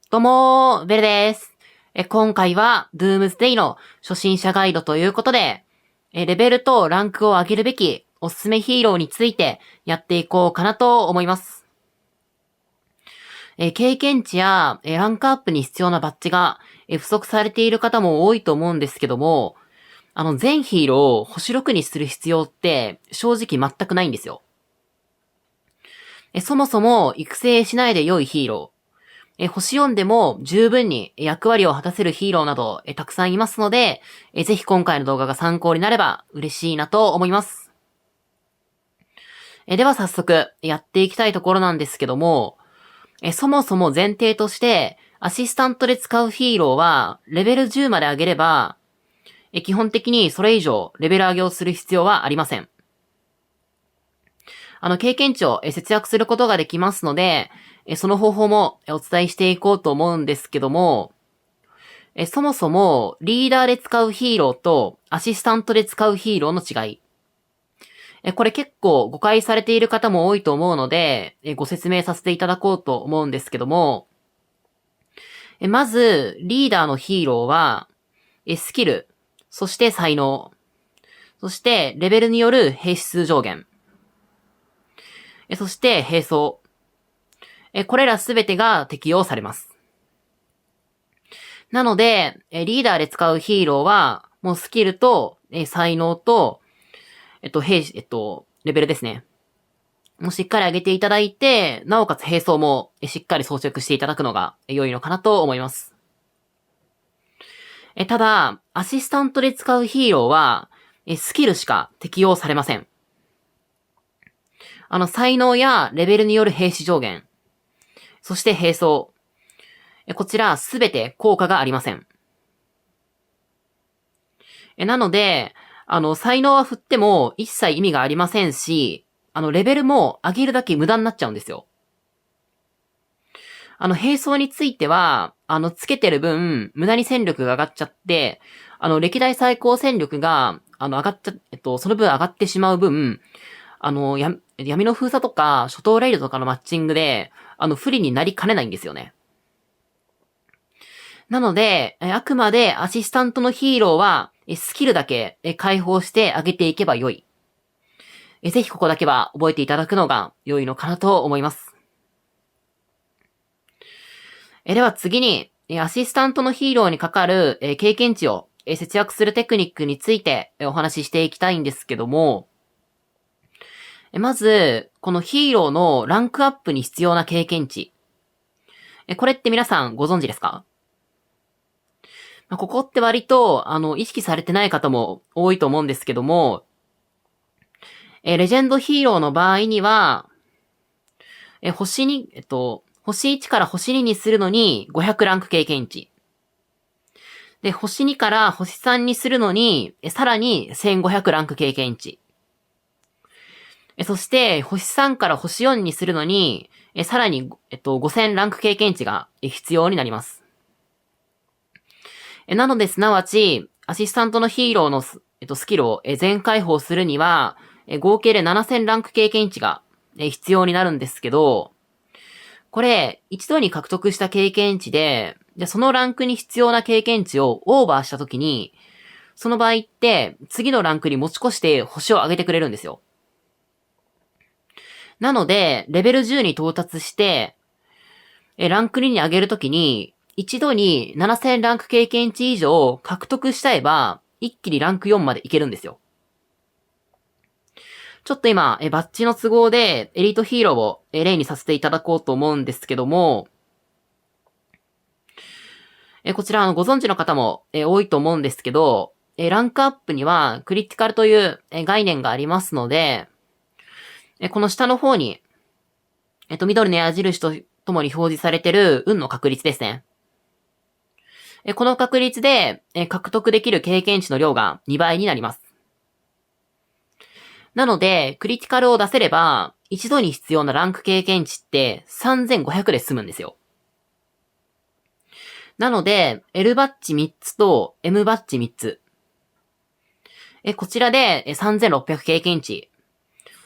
どうもベルです。今回は Doomsday の初心者ガイドということで、レベルとランクを上げるべきおすすめヒーローについてやっていこうかなと思います。経験値やランクアップに必要なバッジが不足されている方も多いと思うんですけども、全ヒーローを星6にする必要って正直全くないんですよ。そもそも育成しないで良いヒーロー、星4でも十分に役割を果たせるヒーローなどたくさんいますので、ぜひ今回の動画が参考になれば嬉しいなと思います。では早速やっていきたいところなんですけども、そもそも前提としてアシスタントで使うヒーローはレベル10まで上げれば、基本的にそれ以上レベル上げをする必要はありません。経験値を節約することができますので、その方法もお伝えしていこうと思うんですけども、そもそもリーダーで使うヒーローとアシスタントで使うヒーローの違い。これ結構誤解されている方も多いと思うので、ご説明させていただこうと思うんですけども、まず、リーダーのヒーローは、スキル、そして才能、そしてレベルによる兵士数上限、そして兵装。これらすべてが適用されます。なので、リーダーで使うヒーローは、もうスキルと、才能と、兵士、レベルですね。もうしっかり上げていただいて、なおかつ兵装もしっかり装着していただくのが良いのかなと思います。ただ、アシスタントで使うヒーローは、スキルしか適用されません。才能やレベルによる兵士上限、そして兵装。こちらすべて効果がありません。なので、才能は振っても一切意味がありませんし、レベルも上げるだけ無駄になっちゃうんですよ。兵装については、つけてる分、無駄に戦力が上がっちゃって、歴代最高戦力が、上がっちゃ、その分上がってしまう分、闇の封鎖とか、初等レイドとかのマッチングで、不利になりかねないんですよね。なので、あくまでアシスタントのヒーローは、スキルだけ解放してあげていけば良い。ぜひここだけは覚えていただくのが良いのかなと思います。では次に、アシスタントのヒーローにかかる経験値を節約するテクニックについてお話ししていきたいんですけども、まず、このヒーローのランクアップに必要な経験値。これって皆さんご存知ですか？ここって割と、意識されてない方も多いと思うんですけども、レジェンドヒーローの場合には、星1から星2にするのに500ランク経験値。で、星2から星3にするのに、さらに1500ランク経験値。そして、星3から星4にするのに、さらに、5000ランク経験値が必要になります。なので、すなわち、アシスタントのヒーローのスキルを全開放するには、合計で7000ランク経験値が必要になるんですけど、これ、一度に獲得した経験値で、そのランクに必要な経験値をオーバーしたときに、その場合って、次のランクに持ち越して星を上げてくれるんですよ。なので、レベル10に到達して、ランク2に上げるときに、一度に7000ランク経験値以上獲得しちゃえば、一気にランク4までいけるんですよ。ちょっと今、バッジの都合でエリートヒーローを例にさせていただこうと思うんですけども、こちらご存知の方も多いと思うんですけど、ランクアップにはクリティカルという概念がありますので、この下の方に、緑の矢印とともに表示されている運の確率ですね。この確率で獲得できる経験値の量が2倍になります。なので、クリティカルを出せれば、一度に必要なランク経験値って3500で済むんですよ。なので、L バッジ3つと M バッジ3つ。こちらで3600経験値。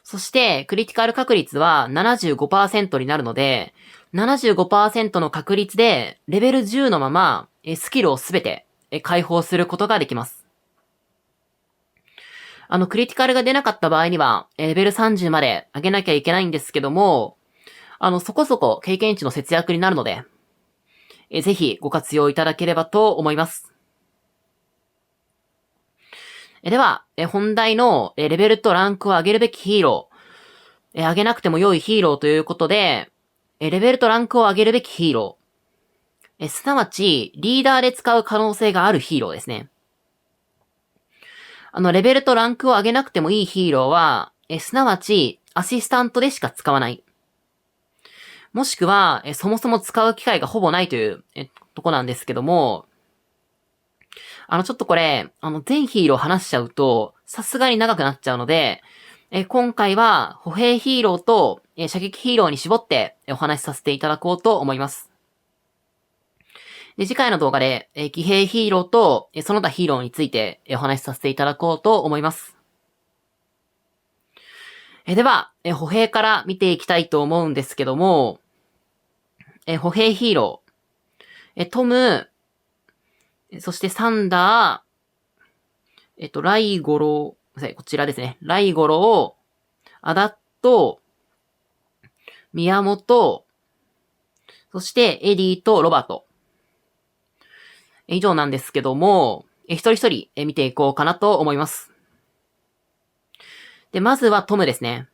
そして、クリティカル確率は 75% になるので、75%の確率でレベル10のままスキルをすべて解放することができます。クリティカルが出なかった場合にはレベル30まで上げなきゃいけないんですけども、そこそこ経験値の節約になるので、ぜひご活用いただければと思います。では、本題のレベルとランクを上げるべきヒーロー、上げなくても良いヒーローということで、レベルとランクを上げるべきヒーロー、すなわちリーダーで使う可能性があるヒーローですね。レベルとランクを上げなくてもいいヒーローは、すなわちアシスタントでしか使わない。もしくは、そもそも使う機会がほぼないという、とこなんですけども、ちょっとこれ、全ヒーロー話しちゃうと、さすがに長くなっちゃうので、今回は、歩兵ヒーローと、射撃ヒーローに絞って、お話しさせていただこうと思います。で、次回の動画で、騎兵ヒーローと、その他ヒーローについて、お話しさせていただこうと思います。では、歩兵から見ていきたいと思うんですけども、歩兵ヒーロー、トム、そしてサンダー、ライゴロー、こちらですね。ライゴロー、アダット、宮本、そしてエディとロバート。以上なんですけども、一人一人見ていこうかなと思います。で、まずはトムですね。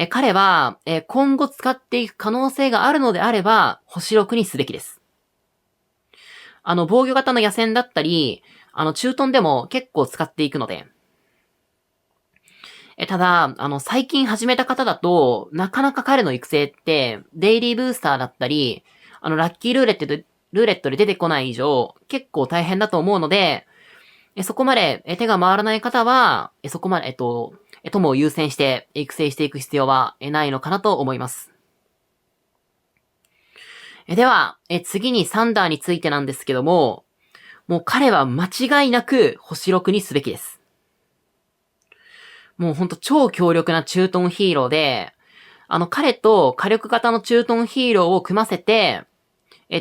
彼は、今後使っていく可能性があるのであれば、星6にすべきです。防御型の野戦だったり、駐屯でも結構使っていくので。ただ、最近始めた方だと、なかなか彼の育成って、デイリーブースターだったり、ラッキールーレットで出てこない以上、結構大変だと思うので、そこまで手が回らない方は、そこまで、友を優先して育成していく必要はないのかなと思います。では、次にサンダーについてなんですけども、もう彼は間違いなく星6にすべきです。もうほんと超強力な駐屯ヒーローで、彼と火力型の駐屯ヒーローを組ませて、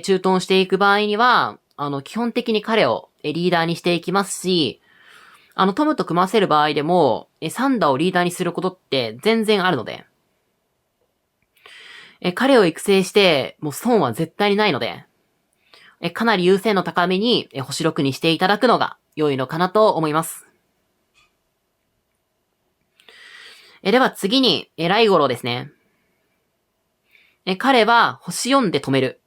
駐屯していく場合には、基本的に彼をリーダーにしていきますし、トムと組ませる場合でも、サンダーをリーダーにすることって全然あるので、彼を育成して、もう損は絶対にないので、かなり優先の高めに星6にしていただくのが良いのかなと思います。では次に、ライゴロですね。彼は星4で止める。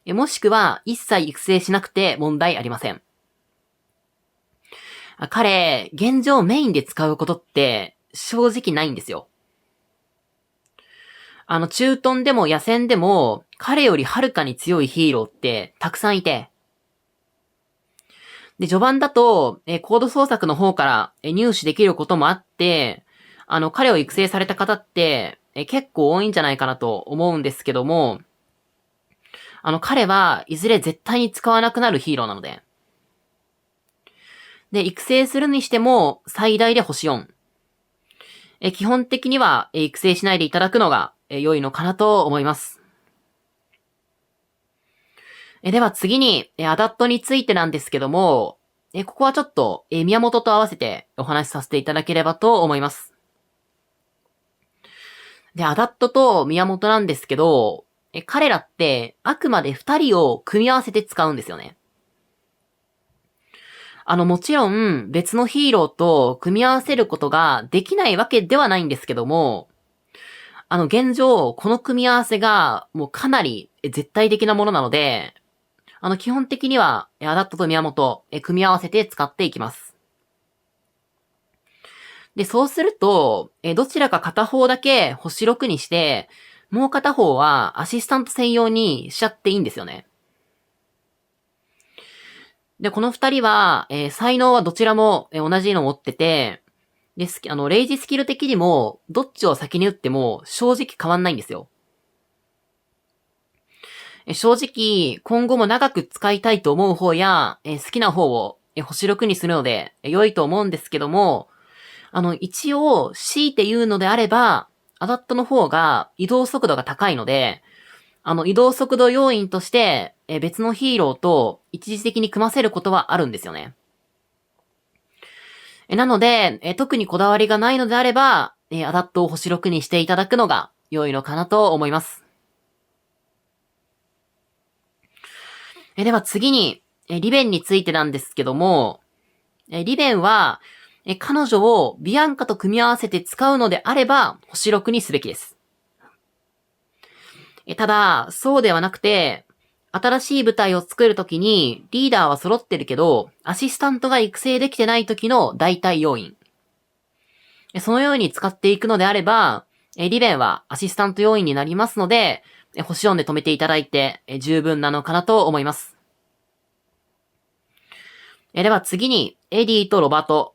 もしくは一切育成しなくて問題ありません。彼、現状メインで使うことって正直ないんですよ。駐屯でも野戦でも彼よりはるかに強いヒーローってたくさんいて、で、序盤だと、コード創作の方から入手できることもあって、彼を育成された方って、結構多いんじゃないかなと思うんですけども、彼はいずれ絶対に使わなくなるヒーローなので。で、育成するにしても最大で星4。基本的には育成しないでいただくのが良いのかなと思います。では次に、アダットについてなんですけども、ここはちょっと、宮本と合わせてお話しさせていただければと思います。で、アダットと宮本なんですけど、彼らってあくまで2人を組み合わせて使うんですよね。もちろん別のヒーローと組み合わせることができないわけではないんですけども、現状、この組み合わせがもうかなり絶対的なものなので、基本的には、アダットと宮本、組み合わせて使っていきます。で、そうすると、どちらか片方だけ星6にして、もう片方はアシスタント専用にしちゃっていいんですよね。で、この二人は、才能はどちらも同じのを持ってて、で、レイジスキル的にも、どっちを先に打っても正直変わんないんですよ。正直、今後も長く使いたいと思う方や、好きな方を星6にするので良いと思うんですけども、一応、強いて言うのであれば、アダットの方が移動速度が高いので、移動速度要因として、別のヒーローと一時的に組ませることはあるんですよね。なので、特にこだわりがないのであれば、アダットを星6にしていただくのが良いのかなと思います。では次に、リベンについてなんですけども、リベンは、彼女をビアンカと組み合わせて使うのであれば、星6にすべきです。ただ、そうではなくて、新しい部隊を作るときに、リーダーは揃ってるけど、アシスタントが育成できてないときの代替要因。そのように使っていくのであれば、リベンはアシスタント要因になりますので、星4で止めていただいて、十分なのかなと思います。では次に、エディとロバート。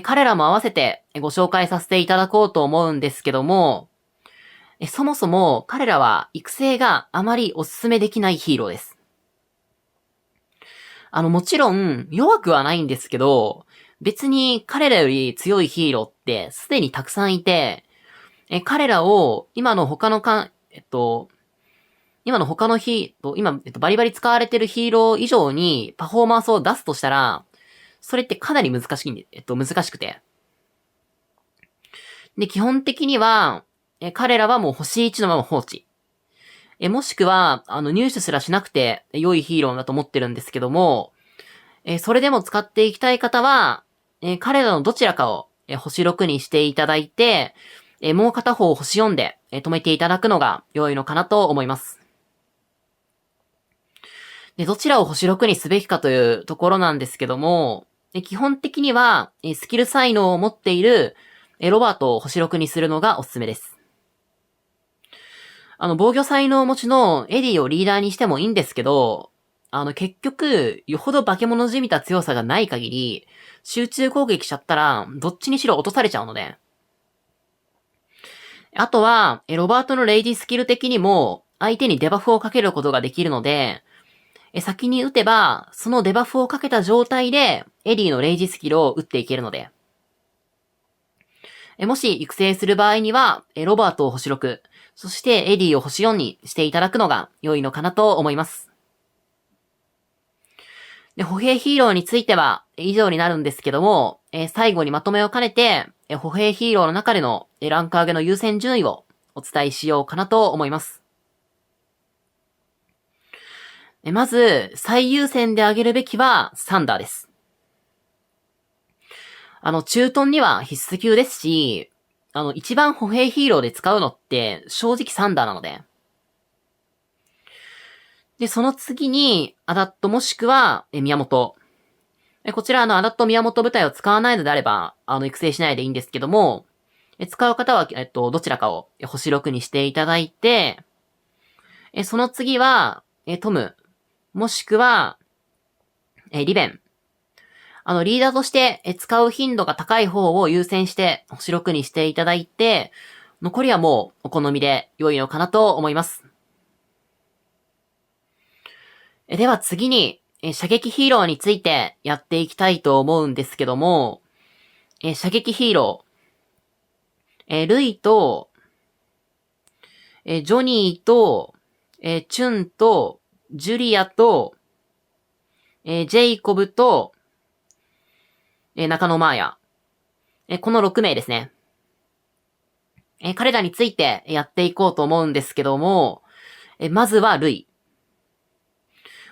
彼らも合わせてご紹介させていただこうと思うんですけども、そもそも彼らは育成があまりお勧めできないヒーローです。もちろん弱くはないんですけど、別に彼らより強いヒーローってすでにたくさんいて、彼らを今の他のバリバリ使われてるヒーロー以上にパフォーマンスを出すとしたら、それってかなり難しくて。で、基本的には、彼らはもう星1のまま放置。もしくは、入手すらしなくて良いヒーローだと思ってるんですけども、それでも使っていきたい方は、彼らのどちらかを、星6にしていただいて、もう片方を星4で、止めていただくのが良いのかなと思います。で、どちらを星6にすべきかというところなんですけども、基本的には、スキル才能を持っている、ロバートを星6にするのがおすすめです。防御才能を持ちのエディをリーダーにしてもいいんですけど、結局、よほど化け物じみた強さがない限り、集中攻撃しちゃったら、どっちにしろ落とされちゃうので。あとは、ロバートのレイディスキル的にも、相手にデバフをかけることができるので、先に撃てば、そのデバフをかけた状態で、エディのレイジスキルを撃っていけるので。もし育成する場合には、ロバートを星6、そしてエディを星4にしていただくのが良いのかなと思います。で、歩兵ヒーローについては以上になるんですけども、最後にまとめを兼ねて、歩兵ヒーローの中でのランク上げの優先順位をお伝えしようかなと思います。まず、最優先で挙げるべきはサンダーです。駐屯には必須級ですし、一番歩兵ヒーローで使うのって正直サンダーなので。で、その次に、アダットもしくは、宮本。こちらアダット宮本部隊を使わないのであれば、育成しないでいいんですけども、使う方は、どちらかを星6にしていただいて、その次は、トム、もしくは、リベン。リーダーとして使う頻度が高い方を優先して星6にしていただいて、残りはもうお好みで良いのかなと思います。では次に、射撃ヒーローについてやっていきたいと思うんですけども、射撃ヒーロー、ルイと、ジョニーと、チュンと、ジュリアと、ジェイコブと、中野マーヤ。この6名ですね。彼らについてやっていこうと思うんですけども、まずはルイ。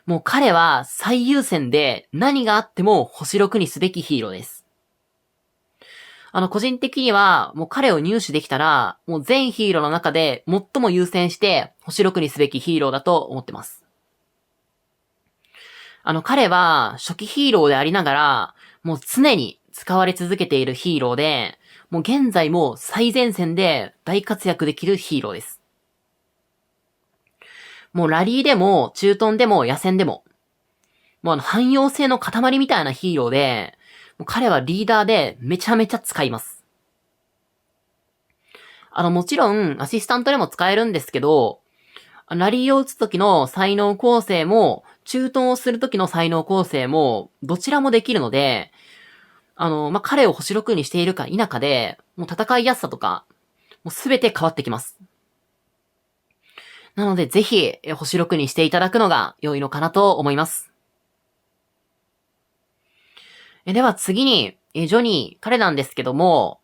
もう彼は最優先で何があっても星6にすべきヒーローです。個人的にはもう彼を入手できたら、もう全ヒーローの中で最も優先して星6にすべきヒーローだと思ってます。彼は初期ヒーローでありながら、もう常に使われ続けているヒーローで、もう現在も最前線で大活躍できるヒーローです。もうラリーでも、駐屯でも、野戦でも、もう汎用性の塊みたいなヒーローで、もう彼はリーダーでめちゃめちゃ使います。もちろん、アシスタントでも使えるんですけど、ラリーを打つ時の才能構成も、駐屯をする時の才能構成も、どちらもできるので、彼を星6にしているか否かで、もう戦いやすさとか、もうすべて変わってきます。なので、ぜひ、星6にしていただくのが良いのかなと思います。では次に、ジョニー、彼なんですけども、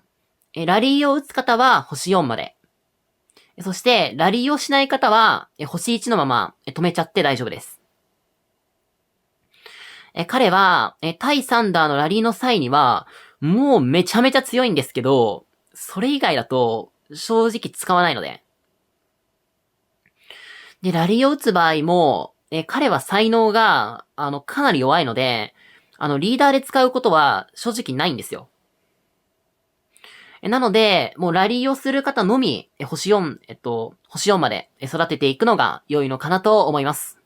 ラリーを打つ方は星4まで。そして、ラリーをしない方は、星1のまま止めちゃって大丈夫です。彼は、対サンダーのラリーの際には、もうめちゃめちゃ強いんですけど、それ以外だと、正直使わないので。で、ラリーを打つ場合も、彼は才能が、かなり弱いので、リーダーで使うことは正直ないんですよ。なので、もうラリーをする方のみ、星4、星4まで育てていくのが良いのかなと思います。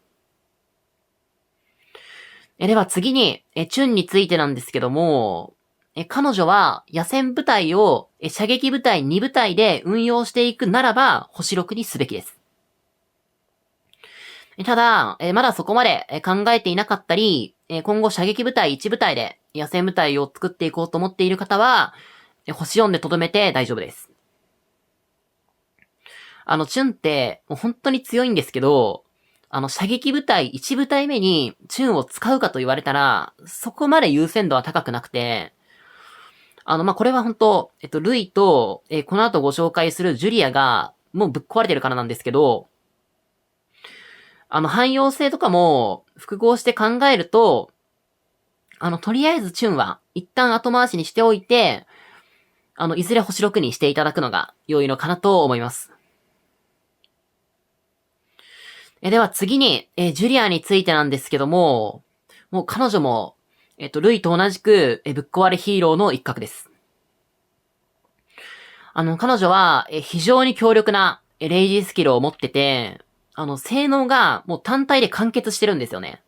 では次に、チュンについてなんですけども、彼女は野戦部隊を射撃部隊2部隊で運用していくならば、星6にすべきです。ただ、まだそこまで考えていなかったり、今後射撃部隊1部隊で野戦部隊を作っていこうと思っている方は、星4で留めて大丈夫です。チュンって、もう本当に強いんですけど、射撃部隊1部隊目にチュンを使うかと言われたら、そこまで優先度は高くなくて、これは本当ルイと、この後ご紹介するジュリアが、もうぶっ壊れてるからなんですけど、汎用性とかも複合して考えると、とりあえずチュンは一旦後回しにしておいて、いずれ星6にしていただくのが良いのかなと思います。では次に、ジュリアについてなんですけども、もう彼女も、ルイと同じく、ぶっ壊れヒーローの一角です。彼女は、非常に強力な、レイジースキルを持ってて、性能がもう単体で完結してるんですよね。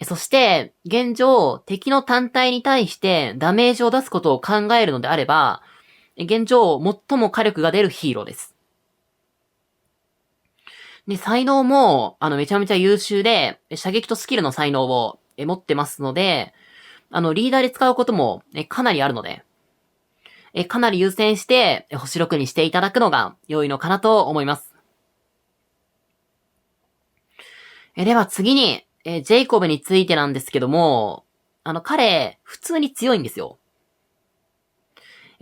そして、現状、敵の単体に対してダメージを出すことを考えるのであれば、現状、最も火力が出るヒーローです。で、才能も、めちゃめちゃ優秀で、射撃とスキルの才能を持ってますので、リーダーで使うこともかなりあるので、かなり優先して、星6にしていただくのが良いのかなと思います。では次に、ジェイコブについてなんですけども、彼、普通に強いんですよ。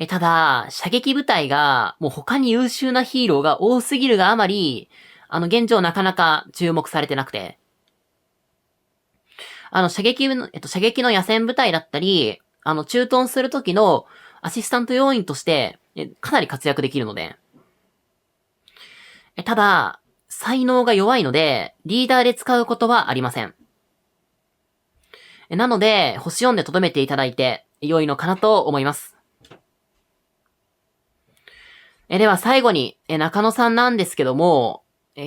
ただ、射撃部隊が、もう他に優秀なヒーローが多すぎるがあまり、現状なかなか注目されてなくて。射撃の野戦部隊だったり、駐屯する時のアシスタント要員として、かなり活躍できるので。ただ、才能が弱いので、リーダーで使うことはありません。なので、星4で留めていただいて、良いのかなと思います。では最後に、中野さんなんですけども、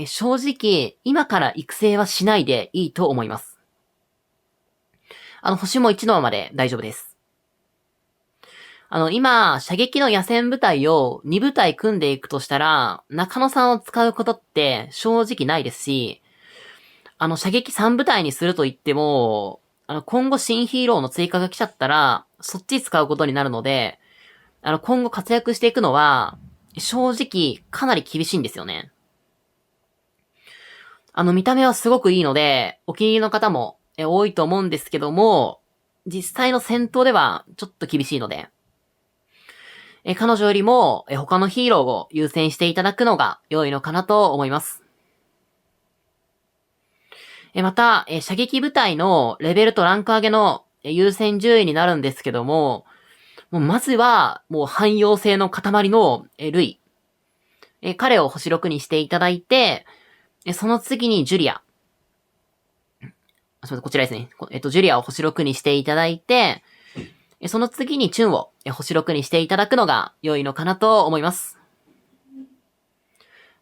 正直、今から育成はしないでいいと思います。星も1のまで大丈夫です。今、射撃の野戦部隊を2部隊組んでいくとしたら、中野さんを使うことって正直ないですし、射撃3部隊にすると言っても、今後新ヒーローの追加が来ちゃったら、そっち使うことになるので、今後活躍していくのは、正直かなり厳しいんですよね。見た目はすごくいいので、お気に入りの方も多いと思うんですけども、実際の戦闘ではちょっと厳しいので、彼女よりも他のヒーローを優先していただくのが良いのかなと思います。また、射撃部隊のレベルとランク上げの優先順位になるんですけども、まずは、もう汎用性の塊のルイ。彼を星6にしていただいて、その次にジュリア。こちらですね。ジュリアを星6にしていただいて、その次にチュンを星6にしていただくのが良いのかなと思います。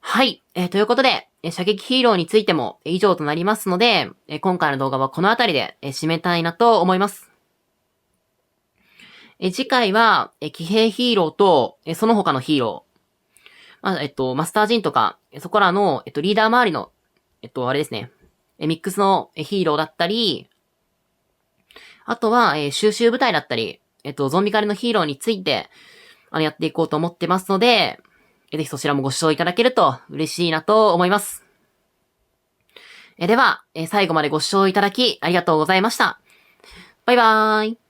はい。ということで、射撃ヒーローについても以上となりますので、今回の動画はこの辺りで締めたいなと思います。次回は、騎兵ヒーローと、その他のヒーロー。マスタージンとか、そこらの、リーダー周りの、あれですね。ミックスのヒーローだったり、あとは、収集部隊だったり、ゾンビ狩りのヒーローについて、やっていこうと思ってますので、ぜひそちらもご視聴いただけると嬉しいなと思います。では、最後までご視聴いただきありがとうございました。バイバーイ。